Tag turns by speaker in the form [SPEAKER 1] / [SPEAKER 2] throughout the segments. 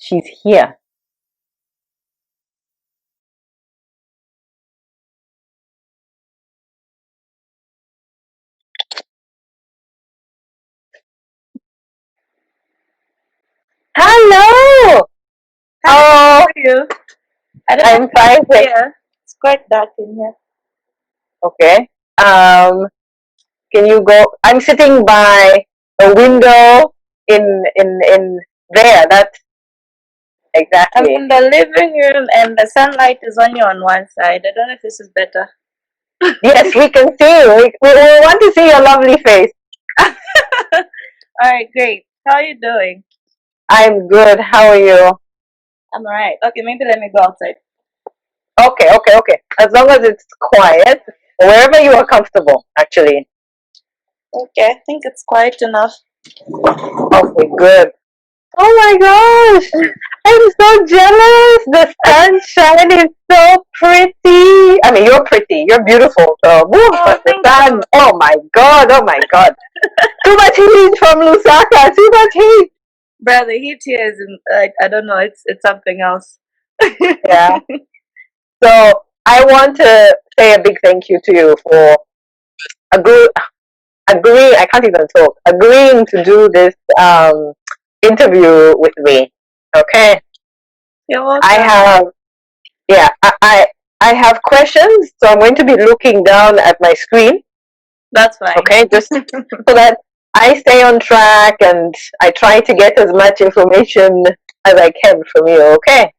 [SPEAKER 1] she's here. Hello.
[SPEAKER 2] Hi, how are you?
[SPEAKER 1] I'm fine.
[SPEAKER 2] Here. It's quite dark in here.
[SPEAKER 1] Okay. Can you go? I'm sitting by a window in there. That's
[SPEAKER 2] I'm
[SPEAKER 1] exactly.
[SPEAKER 2] in the living room and the sunlight is on you on one side. I don't know if this is better.
[SPEAKER 1] Yes, we can see you. We want to see your lovely face.
[SPEAKER 2] Alright, great. How are you doing?
[SPEAKER 1] I'm good. How are you?
[SPEAKER 2] I'm alright. Okay, maybe let me go outside.
[SPEAKER 1] Okay. As long as it's quiet, wherever you are comfortable, actually.
[SPEAKER 2] Okay, I think it's quiet enough.
[SPEAKER 1] Okay, good. Oh my gosh! I'm so jealous. The sunshine is so pretty. I mean, you're pretty. You're beautiful. So, woo, but the sun. Oh my god. Oh my god. Too much heat from Lusaka. Too much heat.
[SPEAKER 2] Brother, heat here is like I don't know, it's something else.
[SPEAKER 1] Yeah. So I want to say a big thank you to you for agreeing. I can't even talk. Agreeing to do this interview with me. Okay.
[SPEAKER 2] You're welcome.
[SPEAKER 1] I have. Yeah. I have questions, so I'm going to be looking down at my screen.
[SPEAKER 2] That's fine.
[SPEAKER 1] Okay, just so that I stay on track and I try to get as much information as I can from you. Okay.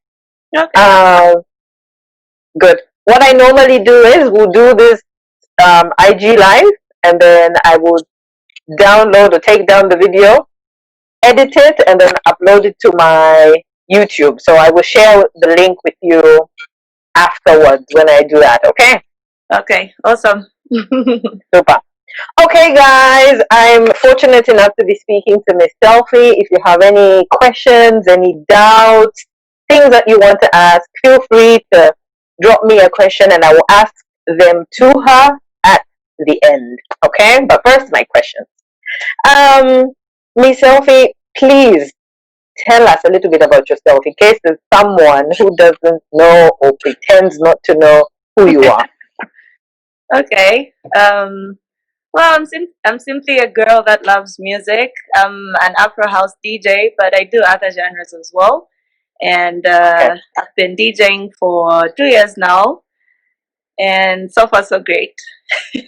[SPEAKER 2] Okay.
[SPEAKER 1] Good. What I normally do is we'll do this IG live, and then I will download or take down the video, edit it, and then upload it to my YouTube. So I will share the link with you afterwards when I do that. Okay.
[SPEAKER 2] Okay. Awesome.
[SPEAKER 1] Super. Okay, guys, I'm fortunate enough to be speaking to Miss Selfie. If you have any questions, any doubts, things that you want to ask, feel free to drop me a question and I will ask them to her at the end. Okay, but first, my questions. Miss Selfie, please tell us a little bit about yourself in case there's someone who doesn't know or pretends not to know who you are.
[SPEAKER 2] Okay. Well, I'm simply a girl that loves music. I'm an Afrohouse DJ, but I do other genres as well. And I've been DJing for 2 years now, and so far so great.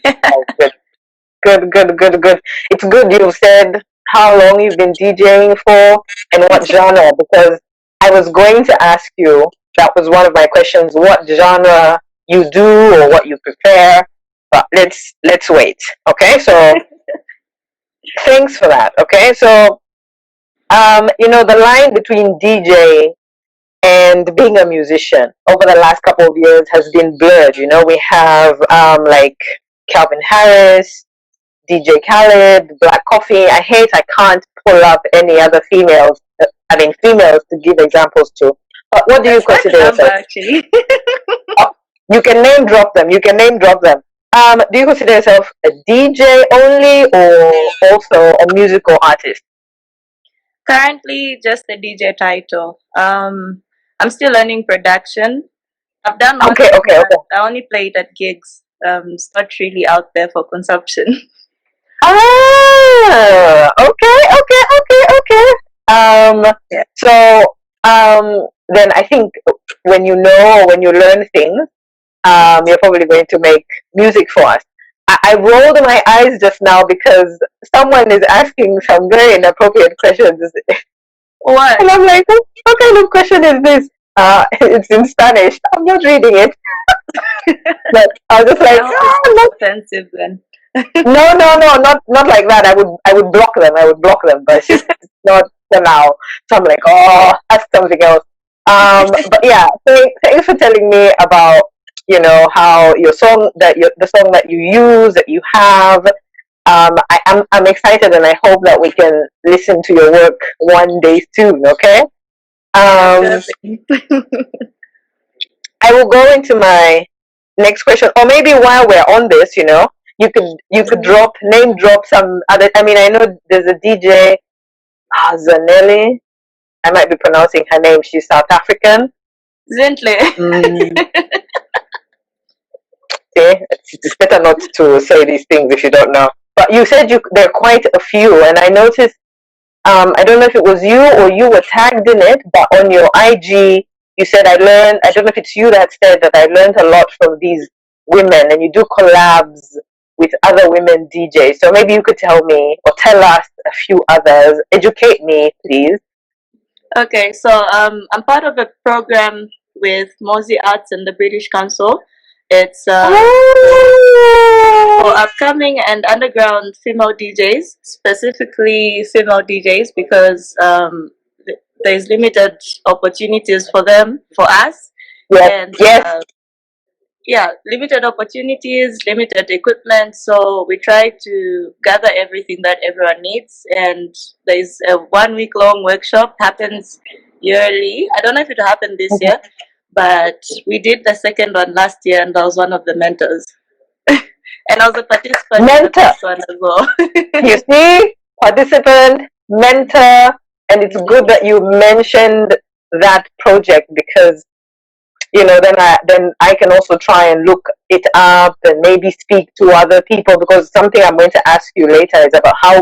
[SPEAKER 1] Oh, good. Good. It's good you've said how long you've been DJing for and what genre, because I was going to ask you, that was one of my questions, what genre you do or what you prefer, but let's wait. Okay, so thanks for that. Okay, so the line between DJ and being a musician over the last couple of years has been blurred. We have like Calvin Harris, DJ Khaled, Black Coffee. I can't pull up any other females. Females to give examples to. But what do you consider yourself?
[SPEAKER 2] Actually.
[SPEAKER 1] You can name drop them. Do you consider yourself a DJ only or also a musical artist?
[SPEAKER 2] Currently, just a DJ title. I'm still learning production. I've done one.
[SPEAKER 1] Okay.
[SPEAKER 2] I only play it at gigs. It's not really out there for consumption.
[SPEAKER 1] Ah, okay.
[SPEAKER 2] Yeah.
[SPEAKER 1] So, then I think when you learn things, you're probably going to make music for us. I rolled my eyes just now because someone is asking some very inappropriate questions.
[SPEAKER 2] What?
[SPEAKER 1] And I'm like, what kind of question is this? It's in Spanish. I'm not reading it. But I was just like,
[SPEAKER 2] not offensive then.
[SPEAKER 1] No, not like that. I would block them, but it's just not for now. So I'm like, oh, that's something else. But yeah, thanks for telling me about how the song that you use, that you have. I'm excited, and I hope that we can listen to your work one day soon. Okay. I will go into my next question, or maybe while we're on this, you could name drop some other. I know there's a DJ, Zanelli. I might be pronouncing her name. She's South African.
[SPEAKER 2] Zintle.
[SPEAKER 1] See, it's better not to say these things if you don't know. But you said there are quite a few, and I noticed. I don't know if it was you or you were tagged in it, but on your IG, you said I learned. I don't know if it's you that said that I learned a lot from these women, and you do collabs with other women DJs. So maybe you could tell me or tell us a few others. Educate me, please.
[SPEAKER 2] Okay, so I'm part of a program with Mozi Arts and the British Council. It's for upcoming and underground female DJs, specifically female DJs, because there's limited opportunities for them, for us.
[SPEAKER 1] Yes.
[SPEAKER 2] And limited opportunities, limited equipment. So we try to gather everything that everyone needs. And there's a 1 week long workshop, happens yearly. I don't know if it happened this year, but we did the second one last year, and I was one of the mentors. And I was a participant in the first one as well.
[SPEAKER 1] You see, participant, mentor, and it's good that you mentioned that project, because then I can also try and look it up and maybe speak to other people, because something I'm going to ask you later is about how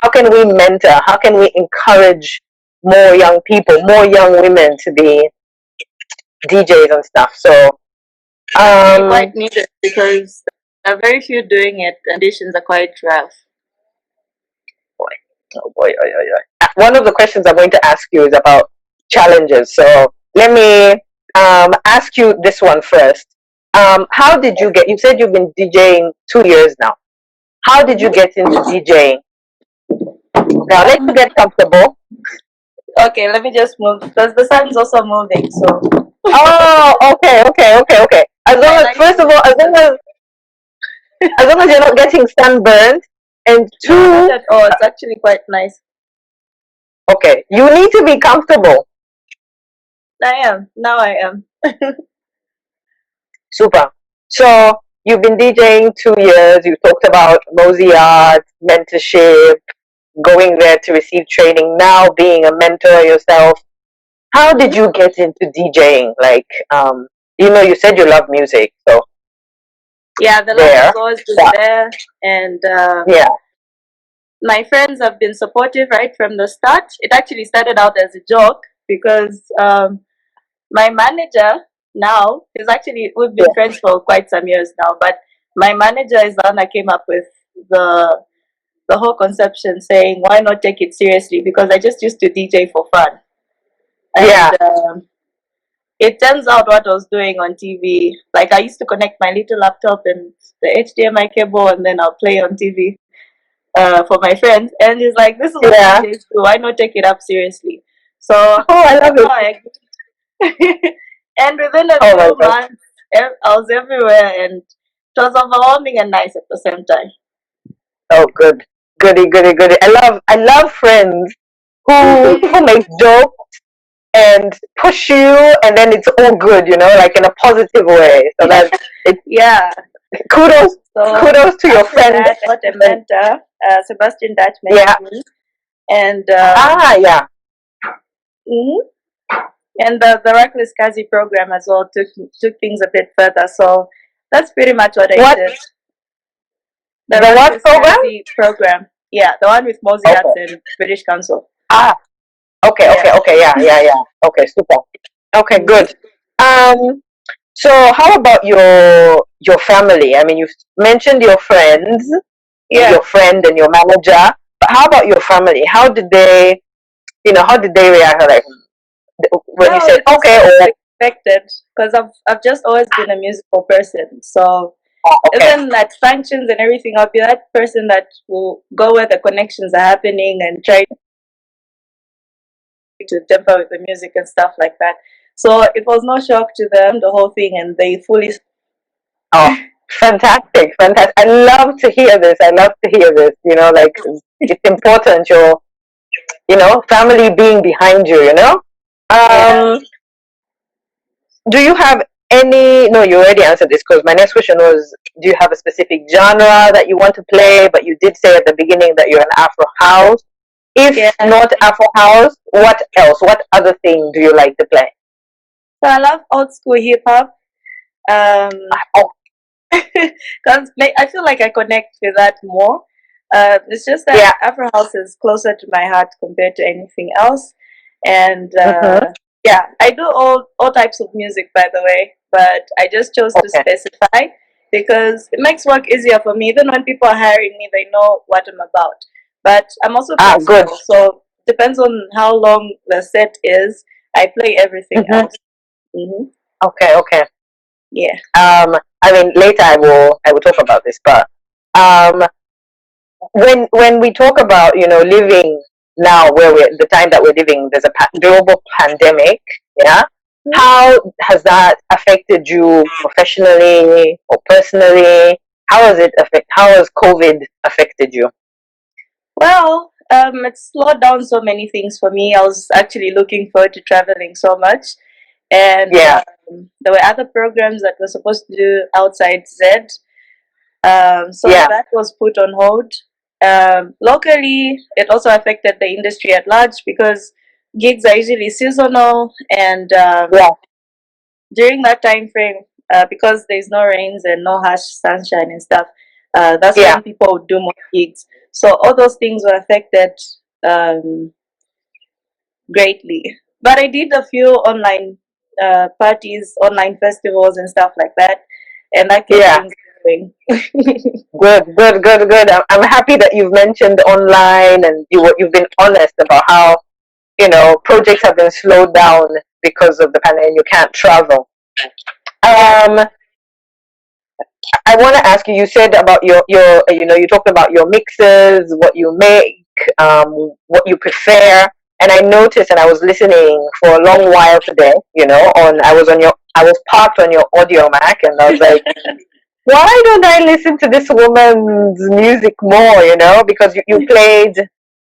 [SPEAKER 1] can we mentor, how can we encourage more young people, more young women to be DJs and stuff. So
[SPEAKER 2] quite needed, because there are very few doing it. Conditions are quite rough.
[SPEAKER 1] Oh boy. One of the questions I'm going to ask you is about challenges. So let me ask you this one first. How did you get? You said you've been DJing 2 years now. How did you get into DJing? Now let's get comfortable.
[SPEAKER 2] Okay, let me just move, because the sun's also moving. So.
[SPEAKER 1] Oh, okay. As long as, first of all, as long as you're not getting sunburned, and two.
[SPEAKER 2] No, not at all. It's actually quite nice.
[SPEAKER 1] Okay, you need to be comfortable.
[SPEAKER 2] I am. Now I am.
[SPEAKER 1] Super. So you've been DJing 2 years. You talked about Mozart, mentorship, going there to receive training, now being a mentor yourself. How did you get into DJing? Like, you said you love music, so.
[SPEAKER 2] Yeah, the love has always been there. And my friends have been supportive right from the start. It actually started out as a joke, because my manager now is actually, we've been friends for quite some years now, but my manager is the one that came up with the whole conception, saying, why not take it seriously? Because I just used to DJ for fun. And it turns out what I was doing on TV, like I used to connect my little laptop and the HDMI cable, and then I'll play on TV for my friends. And he's like, this is what DJs do, why not take it up seriously? So
[SPEAKER 1] I love it.
[SPEAKER 2] And within a few months, I was everywhere, and it was overwhelming and nice at the same time.
[SPEAKER 1] Oh, good. Goody. I love friends who make jokes and push you, and then it's all good, like in a positive way. So that's it.
[SPEAKER 2] Yeah.
[SPEAKER 1] Kudos to your friend.
[SPEAKER 2] I got a mentor, Sebastian Dutch mentored me, and and the Reckless Kazi program as well took things a bit further. So that's pretty much what I did. The
[SPEAKER 1] what program?
[SPEAKER 2] Program. Yeah, the one with Mozi Arts and British Council.
[SPEAKER 1] Okay, yeah. Okay, super. Okay, good. So how about your family? I mean, you mentioned your friends, your friend and your manager. But how about your family? How did they react? Like when you said okay, or
[SPEAKER 2] expected, because I've just always been a musical person. So even at functions and everything, I'll be that person that will go where the connections are happening and try to temper with the music and stuff like that. So it was no shock to them, the whole thing, and they fully.
[SPEAKER 1] Oh, fantastic! I love to hear this. Like it's important your, family being behind you. Do you have any? No, you already answered this, because my next question was, do you have a specific genre that you want to play? But you did say at the beginning that you're an Afrohouse. If
[SPEAKER 2] Yeah.
[SPEAKER 1] not Afrohouse, what else? What other thing do you like to play?
[SPEAKER 2] So I love old school hip hop.
[SPEAKER 1] Oh,
[SPEAKER 2] Because I feel like I connect with that more. It's just that
[SPEAKER 1] yeah.
[SPEAKER 2] Afrohouse is closer to my heart compared to anything else. And
[SPEAKER 1] Mm-hmm.
[SPEAKER 2] yeah, I do all types of music, by the way, but I just chose to
[SPEAKER 1] Okay.
[SPEAKER 2] specify because it makes work easier for me. Even when people are hiring me, they know what I'm about. But I'm also
[SPEAKER 1] Ah, good.
[SPEAKER 2] flexible, so depends on how long the set is. I play everything
[SPEAKER 1] Mm-hmm.
[SPEAKER 2] else. Hmm.
[SPEAKER 1] Okay, okay.
[SPEAKER 2] Yeah.
[SPEAKER 1] I mean, later I will talk about this, but um, when we talk about living now, where we're the time that we're living, there's a global pandemic. Yeah, how has that affected you professionally or personally? How has COVID affected you?
[SPEAKER 2] Well, it slowed down so many things for me. I was actually looking forward to traveling so much, and
[SPEAKER 1] Yeah,
[SPEAKER 2] there were other programs that were supposed to do outside Z, so
[SPEAKER 1] yeah,
[SPEAKER 2] that was put on hold. Locally, it also affected the industry at large because gigs are usually seasonal, and
[SPEAKER 1] yeah,
[SPEAKER 2] during that time frame, because there's no rains and no harsh sunshine and stuff, that's
[SPEAKER 1] yeah.
[SPEAKER 2] when people would do more gigs. So all those things were affected um, greatly. But I did a few online parties, online festivals, and stuff like that, and that kept
[SPEAKER 1] Yeah.
[SPEAKER 2] things going.
[SPEAKER 1] Good, good, good, good. I'm happy that you've mentioned online and you've been honest about how projects have been slowed down because of the pandemic and you can't travel.
[SPEAKER 2] Yeah.
[SPEAKER 1] Um, I want to ask you. You said about you talked about your mixes, what you make, what you prefer, and I noticed, and I was listening for a long while today. I was parked on your audio Mac, and I was like, why don't I listen to this woman's music more? Because you played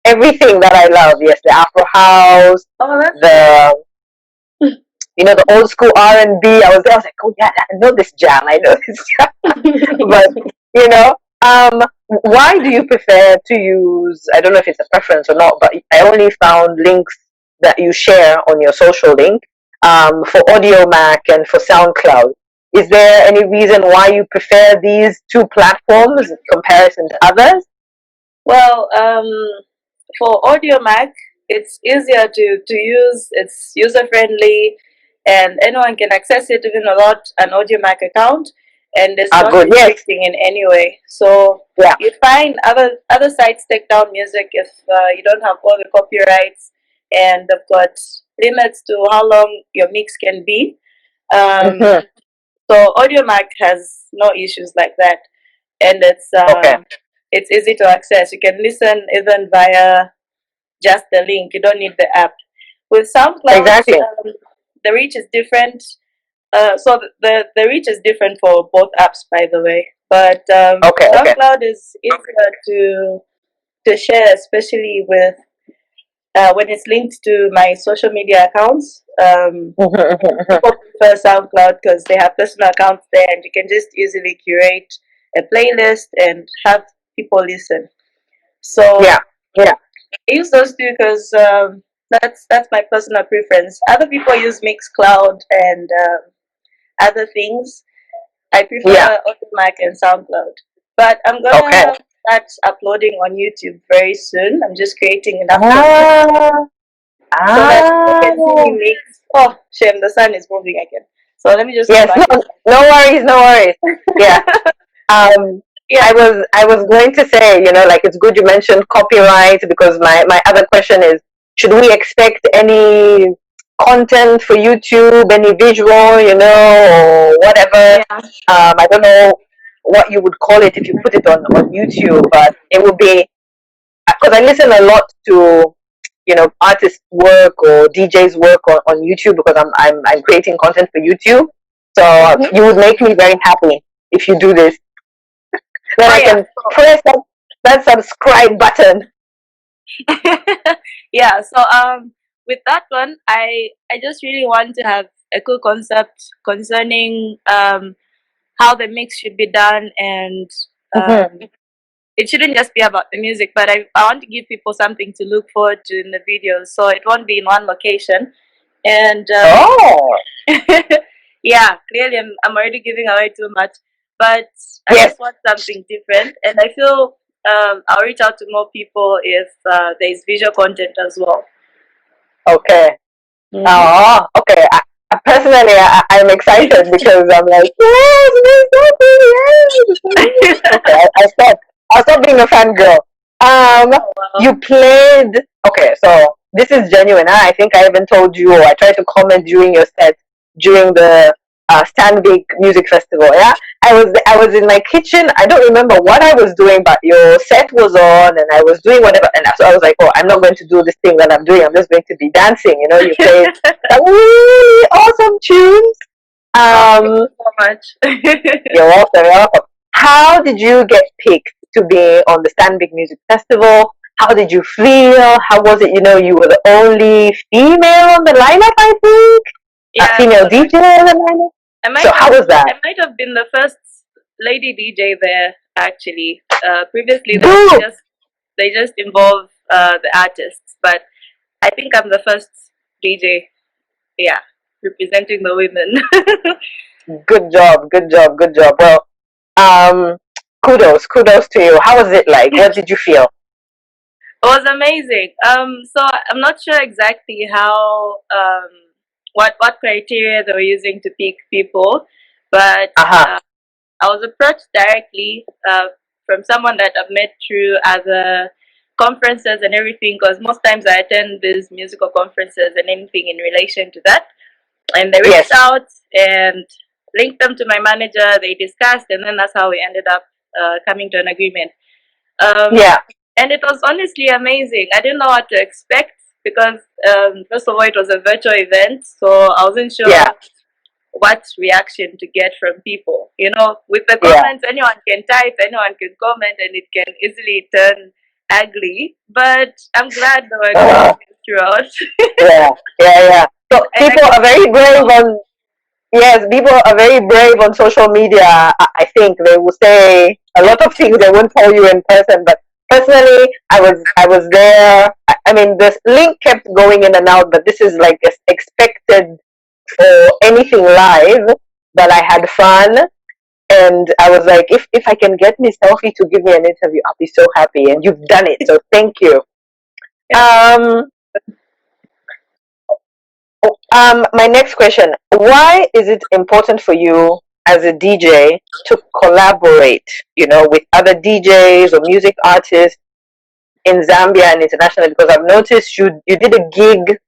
[SPEAKER 1] everything that I love. Yes, the Afro house,
[SPEAKER 2] Oh, that's nice.
[SPEAKER 1] the the old school R&B. I was like, oh yeah, I know this jam. I know this jam. But you know, um, why do you prefer to use? I don't know if it's a preference or not, but I only found links that you share on your social link for Audio Mac and for SoundCloud. Is there any reason why you prefer these two platforms in comparison to others?
[SPEAKER 2] Well, for Audio Mac, it's easier to use. It's user friendly, and anyone can access it, even without an Audio Mac account, and it's
[SPEAKER 1] Ah,
[SPEAKER 2] not
[SPEAKER 1] good. Yes.
[SPEAKER 2] restricting in any way. So
[SPEAKER 1] Yeah.
[SPEAKER 2] you find other sites take down music if you don't have all the copyrights, and they've got limits to how long your mix can be. Um,
[SPEAKER 1] Mm-hmm.
[SPEAKER 2] so Audio Mac has no issues like that, and
[SPEAKER 1] Okay.
[SPEAKER 2] it's easy to access. You can listen even via just the link. You don't need the app. With SoundCloud,
[SPEAKER 1] Exactly.
[SPEAKER 2] the reach is different. So the reach is different for both apps, by the way. But
[SPEAKER 1] Okay. Okay.
[SPEAKER 2] SoundCloud is easier to share, especially with when it's linked to my social media accounts.
[SPEAKER 1] Mm-hmm.
[SPEAKER 2] People prefer SoundCloud because they have personal accounts there, and you can just easily curate a playlist and have people listen. So
[SPEAKER 1] Yeah. Yeah.
[SPEAKER 2] I use those two because that's my personal preference. Other people use Mixcloud and other things. I
[SPEAKER 1] Yeah.
[SPEAKER 2] prefer Automac and SoundCloud. But I'm
[SPEAKER 1] Okay.
[SPEAKER 2] gonna start uploading on YouTube very soon. I'm just creating enough content
[SPEAKER 1] Ah.
[SPEAKER 2] so that people can see
[SPEAKER 1] Ah.
[SPEAKER 2] me mix. Oh, shame, the sun is moving again. So let me just go
[SPEAKER 1] Yes.
[SPEAKER 2] back
[SPEAKER 1] No. No worries. No worries. Yeah.
[SPEAKER 2] inside.
[SPEAKER 1] Um,
[SPEAKER 2] Yeah.
[SPEAKER 1] I was going to say, like it's good you mentioned copyright because my other question is, should we expect any content for YouTube, any visual, or whatever?
[SPEAKER 2] Yeah.
[SPEAKER 1] I don't know what you would call it if you put it on YouTube, but it would be because I listen a lot to artists' work or DJs' work on YouTube because I'm creating content for YouTube. So
[SPEAKER 2] Mhm.
[SPEAKER 1] you would make me very happy if you do this. Then
[SPEAKER 2] Oh
[SPEAKER 1] I
[SPEAKER 2] yeah.
[SPEAKER 1] can press that subscribe button.
[SPEAKER 2] Yeah. So with that one, I just really want to have a cool concept concerning how the mix should be done and
[SPEAKER 1] Hmm.
[SPEAKER 2] um it shouldn't just be about the music, but I want to give people something to look forward to in the videos, so it won't be in one location. And
[SPEAKER 1] Oh,
[SPEAKER 2] yeah, clearly I'm already giving away too much, but I
[SPEAKER 1] yes.
[SPEAKER 2] just want something different, and I feel I'll reach out to more people if there's visual content as well.
[SPEAKER 1] Okay.
[SPEAKER 2] Mm-hmm.
[SPEAKER 1] Oh, okay. Personally, I'm excited because I'm like, yes, there's something, yes. Okay, I'll stop being a fangirl.
[SPEAKER 2] Oh, wow.
[SPEAKER 1] You played. Okay, so this is genuine. Huh? I think I even told you, or I tried to comment during your set during the Stanbic Music Festival. Yeah, I was in my kitchen. I don't remember what I was doing, but your set was on, and I was doing whatever. And so I was like, oh, I'm not going to do this thing that I'm doing. I'm just going to be dancing. You know, you played some really awesome tunes.
[SPEAKER 2] Oh, thank you
[SPEAKER 1] Um,
[SPEAKER 2] so much.
[SPEAKER 1] you're welcome. You're welcome. How did you get picked to be on the Stanbic Music Festival? How did you feel? How was it? You know, you were the only female on the lineup, I think.
[SPEAKER 2] Yeah,
[SPEAKER 1] Female DJ on the lineup. So how was that?
[SPEAKER 2] I might have been the first lady DJ there actually. Previously,
[SPEAKER 1] Good,
[SPEAKER 2] they just involve the artists, but I think I'm the first DJ. Yeah, representing the women.
[SPEAKER 1] good job, good job, good job. Well, um, kudos to you. How was it like? What did you feel?
[SPEAKER 2] It was amazing. So I'm not sure exactly how what criteria they were using to pick people, but
[SPEAKER 1] Uh-huh.
[SPEAKER 2] I was approached directly from someone that I've met through other conferences and everything. Because most times I attend these musical conferences and anything in relation to that, and they
[SPEAKER 1] Yes.
[SPEAKER 2] reached out and linked them to my manager. They discussed, and then that's how we ended up coming to an agreement.
[SPEAKER 1] Yeah.
[SPEAKER 2] And it was honestly amazing. I didn't know what to expect because, first of all, it was a virtual event, so I wasn't sure
[SPEAKER 1] Yeah.
[SPEAKER 2] what reaction to get from people. You know, with the
[SPEAKER 1] Yeah.
[SPEAKER 2] comments, anyone can type, anyone can comment, and it can easily turn ugly. But I'm glad they were
[SPEAKER 1] Uh,
[SPEAKER 2] good throughout.
[SPEAKER 1] yeah. So
[SPEAKER 2] And I
[SPEAKER 1] people
[SPEAKER 2] could
[SPEAKER 1] are very brave on. Yes, people are very brave on social media. I think they will say a lot of things they won't tell you in person. But personally, I was there. I mean, this link kept going in and out, but this is like expected for anything live. But I had fun, and I was like, if I can get Miss Selfie to give me an interview, I'll be so happy. And you've done it, so thank you. Um, my next question: why is it important for you as a DJ to collaborate? You know, with other DJs or music artists in Zambia and internationally? Because I've noticed you did a gig.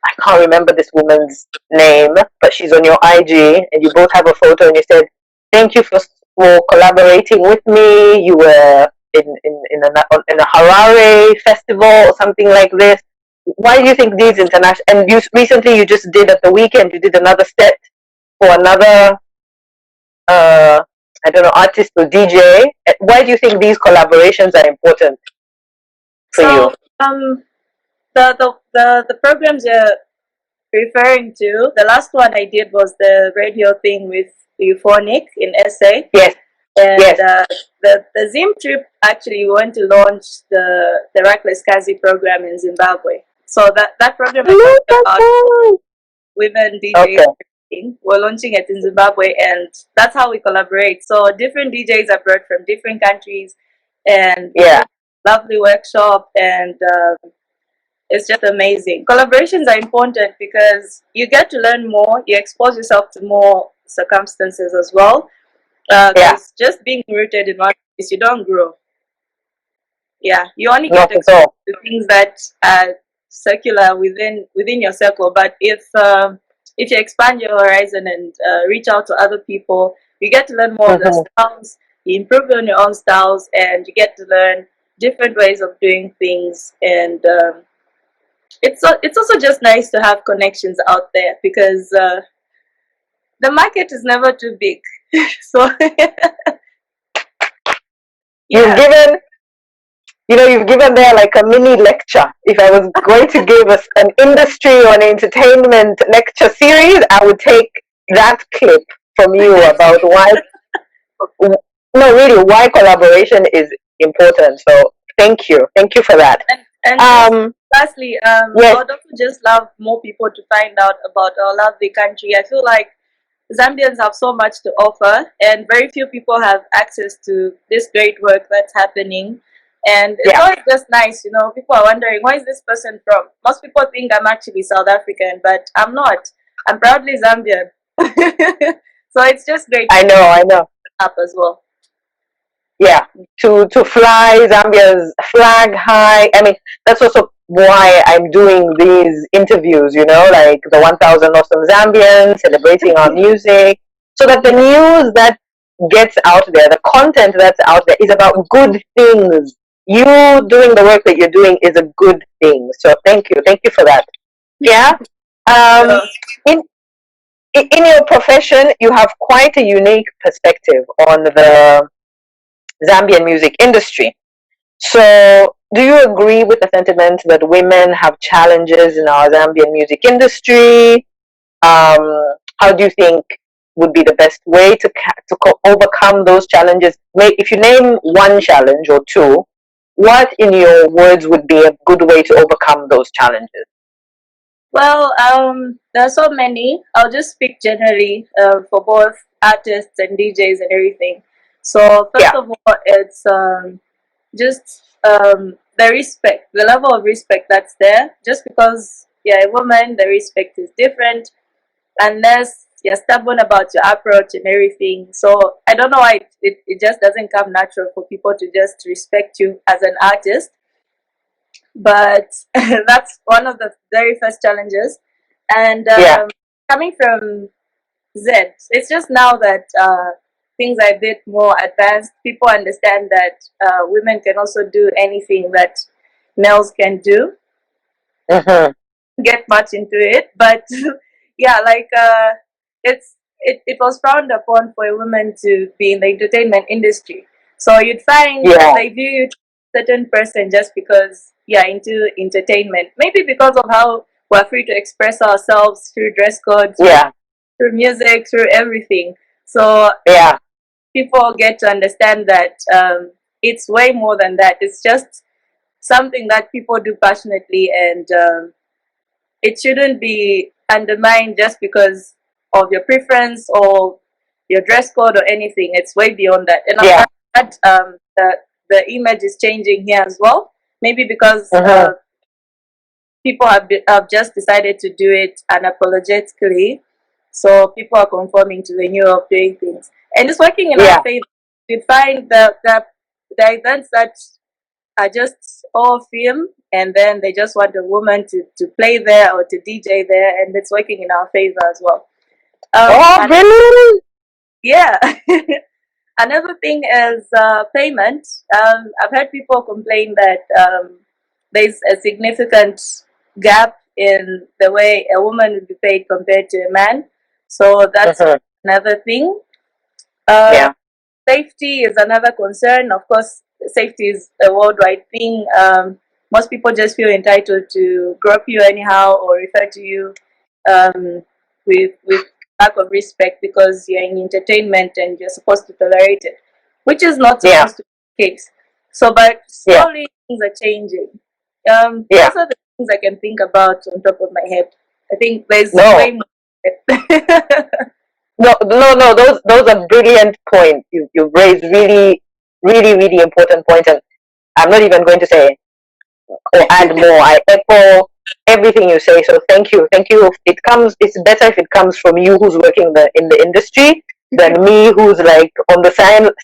[SPEAKER 1] I can't remember this woman's name, but she's on your IG, and you both have a photo, and you said, "Thank you for collaborating with me. You were in a Harare festival or something like this." Why do you think these international, and you recently you just did at the weekend, you did another set for another uh I don't know, artist or DJ. Why do you think these collaborations are important for you?
[SPEAKER 2] so, the programs you're referring to, the last one I did was the radio thing with Euphonic in SA.
[SPEAKER 1] Yes.
[SPEAKER 2] And
[SPEAKER 1] Yes.
[SPEAKER 2] the Zim trip actually went to launch the Reckless Kazi program in Zimbabwe. So that program I talked about, women DJs,
[SPEAKER 1] Okay.
[SPEAKER 2] we're launching it in Zimbabwe, and that's how we collaborate. So different DJs are brought from different countries, and
[SPEAKER 1] Yeah.
[SPEAKER 2] lovely workshop, and it's just amazing. Collaborations are important because you get to learn more, you expose yourself to more circumstances as well. Because just being rooted in one place, you don't grow. Yeah, you only get exposed to things that are circular within your circle. But if you expand your horizon and reach out to other people, you get to learn more of the styles. You improve on your own styles, and you get to learn different ways of doing things. And it's also just nice to have connections out there because the market is never too big. So
[SPEAKER 1] You've given, you've given there like a mini lecture. If I was going to give us an industry or an entertainment lecture series, I would take that clip from you about why, no, really, why collaboration is important. So thank you for that.
[SPEAKER 2] And just
[SPEAKER 1] Um,
[SPEAKER 2] lastly, I
[SPEAKER 1] yes,
[SPEAKER 2] would also just love more people to find out about our lovely country. I feel like Zambians have so much to offer, and very few people have access to this great work that's happening. And it's
[SPEAKER 1] yeah,
[SPEAKER 2] always just nice, people are wondering, where is this person from? Most people think I'm actually South African, but I'm not. I'm proudly Zambian. So it's just great to see
[SPEAKER 1] I know.
[SPEAKER 2] up as well.
[SPEAKER 1] Yeah, to fly Zambia's flag high. I mean, that's also why I'm doing these interviews. Like the 1,000 awesome Zambians celebrating our music, so that the news that gets out there, the content that's out there, is about good things. You doing the work that you're doing is a good thing. So thank you for that. Yeah. Um,
[SPEAKER 2] So,
[SPEAKER 1] in in your profession, you have quite a unique perspective on the Zambian music industry. So, do you agree with the sentiment that women have challenges in our Zambian music industry? Um, how do you think would be the best way to overcome those challenges? If you name one challenge or two, what, in your words, would be a good way to overcome those challenges?
[SPEAKER 2] well, there are so many. I'll just speak generally for both artists and DJs and everything. So first
[SPEAKER 1] Yeah,
[SPEAKER 2] of all, it's just the respect, the level of respect that's there. Just because you're a woman, the respect is different, unless you're stubborn about your approach and everything. So I don't know why it just doesn't come natural for people to just respect you as an artist. But that's one of the very first challenges. And
[SPEAKER 1] yeah,
[SPEAKER 2] coming from Z, it's just now that things are a bit more advanced. People understand that women can also do anything that males can do.
[SPEAKER 1] mm-hmm.
[SPEAKER 2] Get much into it, but yeah, like it was frowned upon for a woman to be in the entertainment industry. So you'd find
[SPEAKER 1] Yeah,
[SPEAKER 2] they view you a certain person just because you're into entertainment. Maybe because of how we're free to express ourselves through dress code,
[SPEAKER 1] yeah,
[SPEAKER 2] through music, through everything. So
[SPEAKER 1] yeah,
[SPEAKER 2] people get to understand that it's way more than that. It's just something that people do passionately, and it shouldn't be undermined just because of your preference or your dress code or anything. It's way beyond that. And I'm
[SPEAKER 1] yeah,
[SPEAKER 2] glad the image is changing here as well. Maybe because
[SPEAKER 1] mm-hmm.
[SPEAKER 2] people have just decided to do it unapologetically. So people are conforming to the new way of doing things. And it's working in our
[SPEAKER 1] Yeah,
[SPEAKER 2] favor. We find the events that are just all film, and then they just want a woman to play there or to DJ there, and it's working in our favor as well.
[SPEAKER 1] oh,
[SPEAKER 2] And
[SPEAKER 1] really?
[SPEAKER 2] yeah, another thing is payment. I've heard people complain that there's a significant gap in the way a woman would be paid compared to a man. So that's
[SPEAKER 1] Mm-hmm.
[SPEAKER 2] another thing. Uh,
[SPEAKER 1] Yeah,
[SPEAKER 2] Safety is another concern. Of course, safety is a worldwide thing. Most people just feel entitled to grope you anyhow or refer to you um, with lack of respect because you're in entertainment and you're supposed to tolerate it, which is not
[SPEAKER 1] yeah,
[SPEAKER 2] supposed to be the case. So, but
[SPEAKER 1] yeah,
[SPEAKER 2] slowly things are changing.
[SPEAKER 1] yeah.
[SPEAKER 2] Those are the things I can think about on top of my head. I think there's
[SPEAKER 1] No,
[SPEAKER 2] way more.
[SPEAKER 1] no. Those are brilliant points. You've raised really important points, and I'm not even going to say or add more. I echo everything you say. So thank you, thank you. It's better if it comes from you who's working in the industry than me who's like on the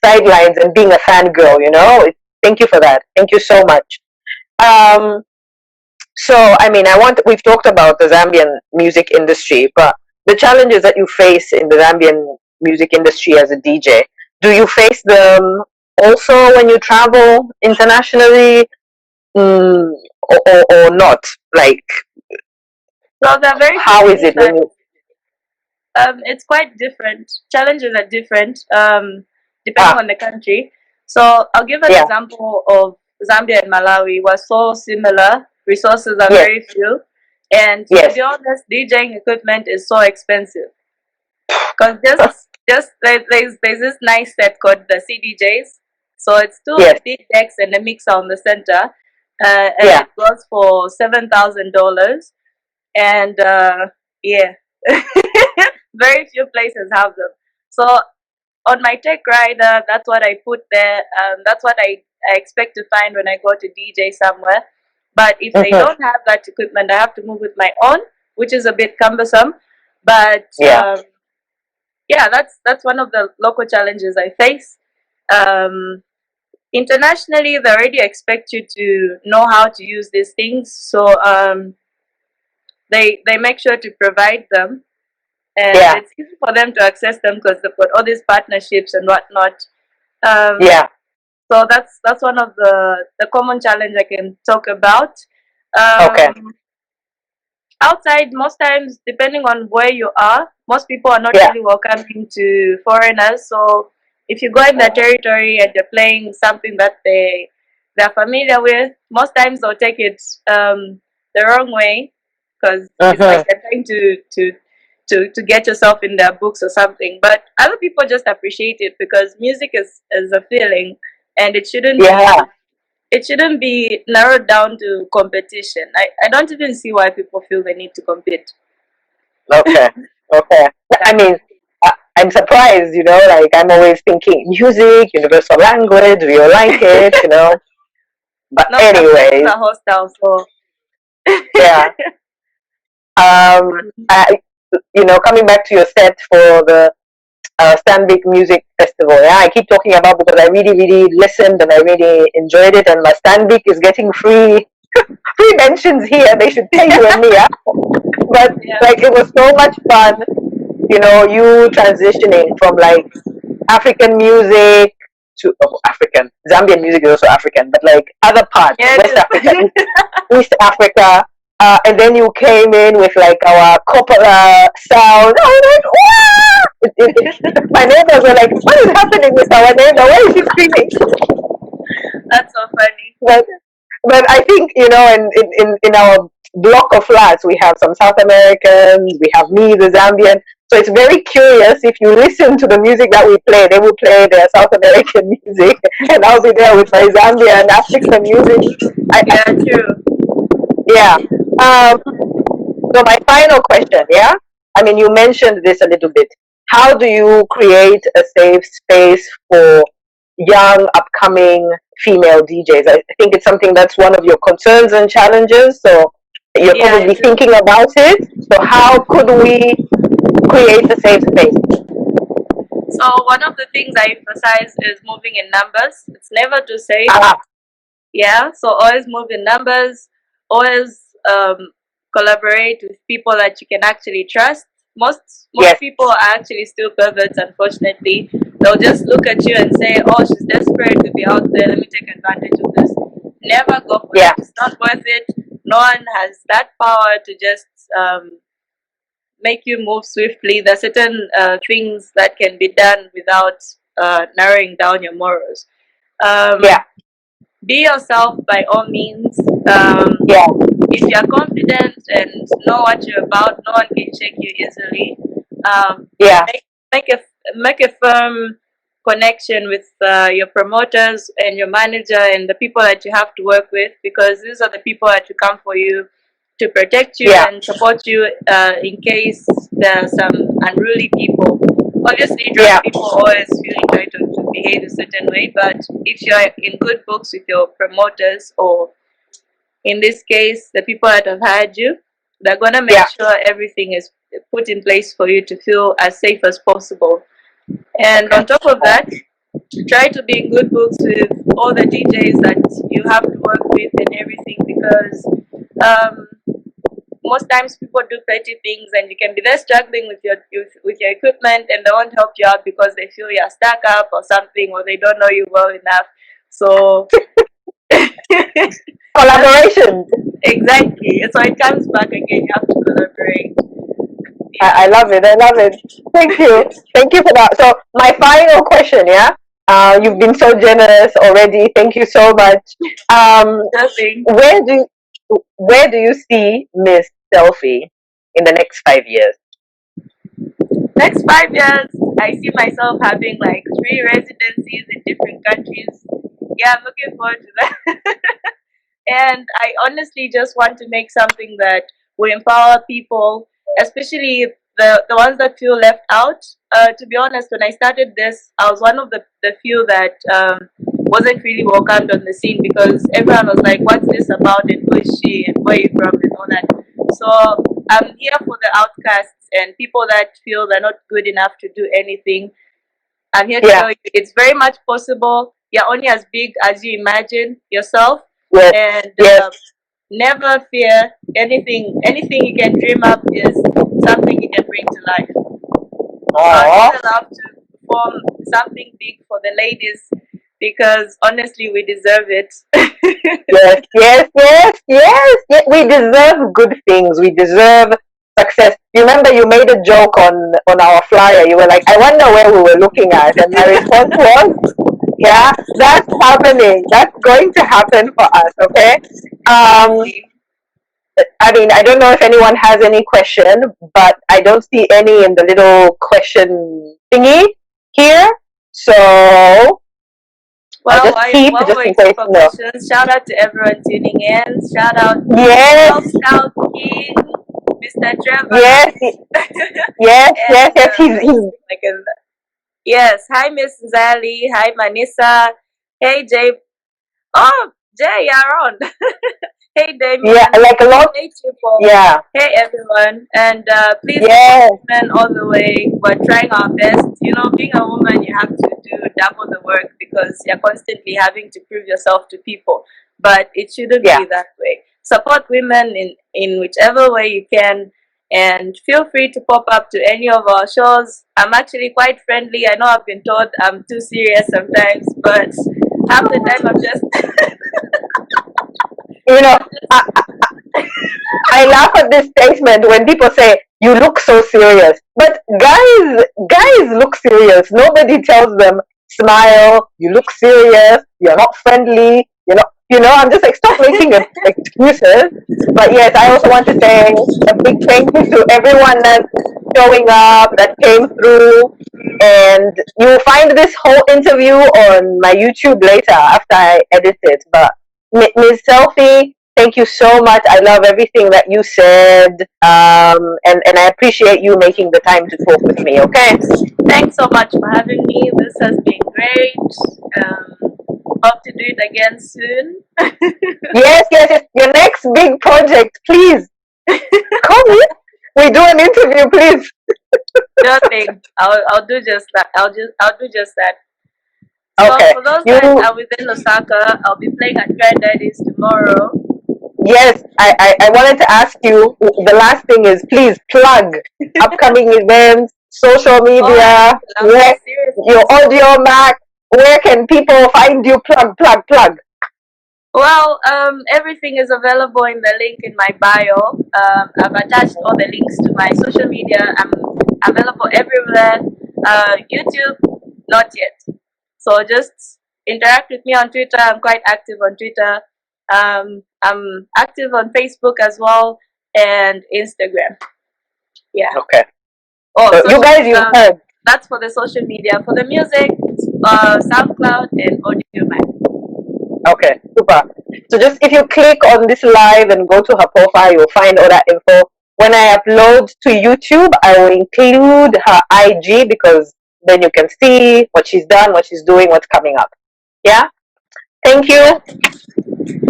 [SPEAKER 1] sidelines and being a fangirl. Thank you for that. Thank you so much. Um, So, I mean, we've talked about the Zambian music industry, but the challenges that you face in the Zambian music industry as a DJ, do you face them also when you travel internationally, or not? Like,
[SPEAKER 2] So there are very few
[SPEAKER 1] how is
[SPEAKER 2] things
[SPEAKER 1] it
[SPEAKER 2] that
[SPEAKER 1] when you,
[SPEAKER 2] it's quite different. Challenges are different depending
[SPEAKER 1] ah,
[SPEAKER 2] on the country. So I'll give an
[SPEAKER 1] yeah,
[SPEAKER 2] example of Zambia and Malawi. We're so similar. Resources are
[SPEAKER 1] yes,
[SPEAKER 2] very few, and to
[SPEAKER 1] yes,
[SPEAKER 2] be honest, DJing equipment is so expensive. Because there's this nice set called the CDJs. So it's two
[SPEAKER 1] Yes.
[SPEAKER 2] big decks and a mixer on the center, and
[SPEAKER 1] Yeah.
[SPEAKER 2] it goes for $7,000. And yeah, very few places have them. So on my tech rider, that's what I put there. That's what I expect to find when I go to DJ somewhere. But if they don't have that equipment, I have to move with my own, which is a bit cumbersome. But
[SPEAKER 1] Yeah.
[SPEAKER 2] yeah, that's one of the local challenges I face. Internationally, they already expect you to know how to use these things, so they make sure to provide them, and
[SPEAKER 1] Yeah.
[SPEAKER 2] it's easy for them to access them because they've got all these partnerships and whatnot.
[SPEAKER 1] Yeah.
[SPEAKER 2] So that's one of the common challenge I can talk about.
[SPEAKER 1] Okay.
[SPEAKER 2] Outside, most times, depending on where you are, most people are not
[SPEAKER 1] Yeah.
[SPEAKER 2] really welcoming to foreigners. So if you go in their territory and you're playing something that they're familiar with, most times they'll take it the wrong way, because it's like they're trying to get yourself in their books or something. But other people just appreciate it because music is a feeling, and it shouldn't
[SPEAKER 1] Yeah.
[SPEAKER 2] be narrowed down to competition. I don't even see why people feel they need to compete.
[SPEAKER 1] Okay. Okay. I mean, I'm surprised, like I'm always thinking music, universal language, we all like it, But
[SPEAKER 2] No, some places
[SPEAKER 1] anyways,
[SPEAKER 2] are hostile, so
[SPEAKER 1] yeah. I, coming back to your set for the Stanbic Music Festival, yeah, I keep talking about because I really, really listened and I really enjoyed it, and my Stanbic is getting free mentions here. They should pay you and me, yeah. But
[SPEAKER 2] yeah.
[SPEAKER 1] like it was so much fun, you transitioning from like African music to African. Zambian music is also African, but like other parts,
[SPEAKER 2] Yeah,
[SPEAKER 1] West Africa, East Africa, and then you came in with like our Coppola sound. I was like, wow! My neighbors were like, what is happening with our neighbor? Why is she screaming?
[SPEAKER 2] That's so funny.
[SPEAKER 1] But I think, in our block of flats, we have some South Americans, we have me, the Zambian. So it's very curious if you listen to the music that we play, they will play their South American music, and I'll be there with my Zambian African music.
[SPEAKER 2] Yeah, true.
[SPEAKER 1] Yeah. So my final question, yeah? I mean, you mentioned this a little bit. How do you create a safe space for young, upcoming female DJs? I think it's something that's one of your concerns and challenges. So you're
[SPEAKER 2] Yeah,
[SPEAKER 1] probably
[SPEAKER 2] true.
[SPEAKER 1] thinking about it. So how could we create a safe space?
[SPEAKER 2] So one of the things I emphasize is moving in numbers. It's never too safe.
[SPEAKER 1] Ah,
[SPEAKER 2] Yeah, so always move in numbers. Always collaborate with people that you can actually trust. Most
[SPEAKER 1] yes.
[SPEAKER 2] people are actually still perverts, unfortunately. They'll just look at you and say, "Oh, she's desperate to be out there. Let me take advantage of this." Never go for
[SPEAKER 1] Yeah.
[SPEAKER 2] it. It's not worth it. No one has that power to just make you move swiftly. There are certain things that can be done without narrowing down your morals.
[SPEAKER 1] Yeah.
[SPEAKER 2] Be yourself by all means.
[SPEAKER 1] Yeah.
[SPEAKER 2] If you're confident and know what you're about, no one can shake you easily.
[SPEAKER 1] Yeah.
[SPEAKER 2] Make a firm connection with your promoters and your manager and the people that you have to work with, because these are the people that will come for you to protect you
[SPEAKER 1] Yeah.
[SPEAKER 2] and support you in case there are some unruly people. Obviously, drunk
[SPEAKER 1] Yeah.
[SPEAKER 2] people always feel entitled to behave a certain way, but if you're in good books with your promoters, or in this case, the people that have hired you, they're going to make
[SPEAKER 1] Yeah.
[SPEAKER 2] sure everything is put in place for you to feel as safe as possible. And
[SPEAKER 1] Okay.
[SPEAKER 2] on top of that, try to be in good books with all the DJs that you have to work with and everything, because um, most times people do petty things and you can be there struggling with your equipment, and they won't help you out because they feel you're stuck up or something, or they don't know you well enough. So
[SPEAKER 1] Collaboration.
[SPEAKER 2] exactly, so it comes back again, you have to collaborate.
[SPEAKER 1] I
[SPEAKER 2] Yeah.
[SPEAKER 1] love it. I love it. Thank you. Thank you for that. So my final question, yeah. You've been so generous already. Thank you so much.
[SPEAKER 2] Nothing.
[SPEAKER 1] Where do where do you see Miss Selfie in the next 5 years?
[SPEAKER 2] Next 5 years, I see myself having like 3 residencies in different countries. Yeah, I'm looking forward to that. And I honestly just want to make something that will empower people, especially the ones that feel left out. To be honest, when I started this, I was one of the few that wasn't really welcomed on the scene because everyone was like, "What's this about? And who is she? And where are you from? And all that." So I'm here for the outcasts and people that feel they're not good enough to do anything. I'm here to
[SPEAKER 1] Yeah.
[SPEAKER 2] tell you it's very much possible. You're only as big as you imagine yourself,
[SPEAKER 1] Yes.
[SPEAKER 2] and
[SPEAKER 1] Yes.
[SPEAKER 2] never fear. Anything you can dream up is something you can bring to life. So I'd
[SPEAKER 1] Aww.
[SPEAKER 2] really love to perform something big for the ladies because honestly, we deserve it.
[SPEAKER 1] Yes, yes, yes, yes, yes. We deserve good things. We deserve success. You remember you made a joke on our flyer. You were like, "I wonder where we were looking at," and my response was, "Yeah, that's happening. That's going to happen for us." Okay. Um,
[SPEAKER 2] Exactly.
[SPEAKER 1] I mean, I don't know if anyone has any question, but I don't see any in the little question thingy here. So I'll
[SPEAKER 2] Well,
[SPEAKER 1] just keep
[SPEAKER 2] while we're
[SPEAKER 1] just in
[SPEAKER 2] waiting
[SPEAKER 1] case.
[SPEAKER 2] for
[SPEAKER 1] No.
[SPEAKER 2] questions, shout out to everyone tuning in. Shout out
[SPEAKER 1] Yes,
[SPEAKER 2] Self Scout King, Mr. Trevor,
[SPEAKER 1] yes, yes, yes,
[SPEAKER 2] and
[SPEAKER 1] yes. He's
[SPEAKER 2] like yes. Hi, Miss Zali. Hi, Manisa. Hey, Jay. Oh, Jay, you're on. Hey,
[SPEAKER 1] yeah,
[SPEAKER 2] Damien.
[SPEAKER 1] like a lot.
[SPEAKER 2] Hey, Triple.
[SPEAKER 1] Yeah,
[SPEAKER 2] Hey, everyone. And please support
[SPEAKER 1] yes,
[SPEAKER 2] women all the way. We're trying our best. You know, being a woman, you have to do double the work because you're constantly having to prove yourself to people. But it shouldn't
[SPEAKER 1] yeah.
[SPEAKER 2] be that way. Support women in whichever way you can. And feel free to pop up to any of our shows. I'm actually quite friendly. I know I've been told I'm too serious sometimes, but half the time I'm just
[SPEAKER 1] You know,
[SPEAKER 2] I'm just
[SPEAKER 1] I laugh at this statement when people say you look so serious, but guys look serious. Nobody tells them smile. You look serious. You're not friendly. I'm just like stop making excuses. But yes, I also want to say a big thank you to everyone that's showing up, that came through, and you'll find this whole interview on my YouTube later after I edit it. But Ms. Selfie, thank you so much. I love everything that you said, and I appreciate you making the time to talk with me. Okay.
[SPEAKER 2] thanks so much for having me. This has been great. Hope to do it again soon.
[SPEAKER 1] Yes, yes, yes. Your next big project, please call me. We do an interview, please.
[SPEAKER 2] Sure thing. I'll do just that. I'll do just that. So
[SPEAKER 1] Okay.
[SPEAKER 2] for those that
[SPEAKER 1] You
[SPEAKER 2] are within Osaka, I'll be playing at Granddaddy's tomorrow.
[SPEAKER 1] Yes, I wanted to ask you. The last thing is please plug upcoming events, social
[SPEAKER 2] Oh,
[SPEAKER 1] media, where
[SPEAKER 2] seriously.
[SPEAKER 1] your audio mac. Where can people find you? Plug, plug, plug.
[SPEAKER 2] Well, everything is available in the link in my bio. I've attached all the links to my social media. I'm available everywhere. YouTube, not yet. So just interact with me on Twitter. I'm quite active on Twitter. I'm active on Facebook as well and Instagram. Yeah.
[SPEAKER 1] Okay.
[SPEAKER 2] Oh,
[SPEAKER 1] So you guys, you've heard.
[SPEAKER 2] that's for the social media. For the music, SoundCloud and Audio.
[SPEAKER 1] Okay, super. So just if you click on this live and go to her profile, you'll find all that info. When I upload to YouTube, I will include her IG because then you can see what she's done, what she's doing, what's coming up. Yeah? Thank you.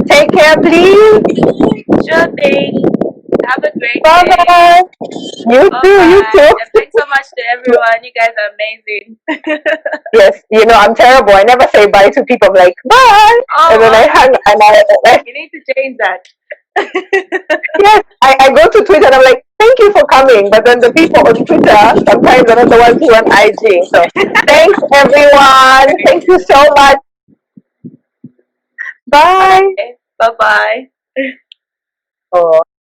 [SPEAKER 1] Take care, please.
[SPEAKER 2] Sure thing. Have a great
[SPEAKER 1] Bye
[SPEAKER 2] day.
[SPEAKER 1] bye. You
[SPEAKER 2] Bye
[SPEAKER 1] too, you
[SPEAKER 2] bye.
[SPEAKER 1] too.
[SPEAKER 2] And thanks so much to everyone. You guys are amazing.
[SPEAKER 1] Yes, I'm terrible. I never say bye to people. I'm like, bye. And then I
[SPEAKER 2] Oh,
[SPEAKER 1] hang and
[SPEAKER 2] you need to change that.
[SPEAKER 1] yes, I go to Twitter and I'm like, thank you for coming. But then the people on Twitter sometimes are not the ones who on IG. So thanks everyone. Thank you so much. Bye.
[SPEAKER 2] Okay. Bye bye.
[SPEAKER 1] Oh.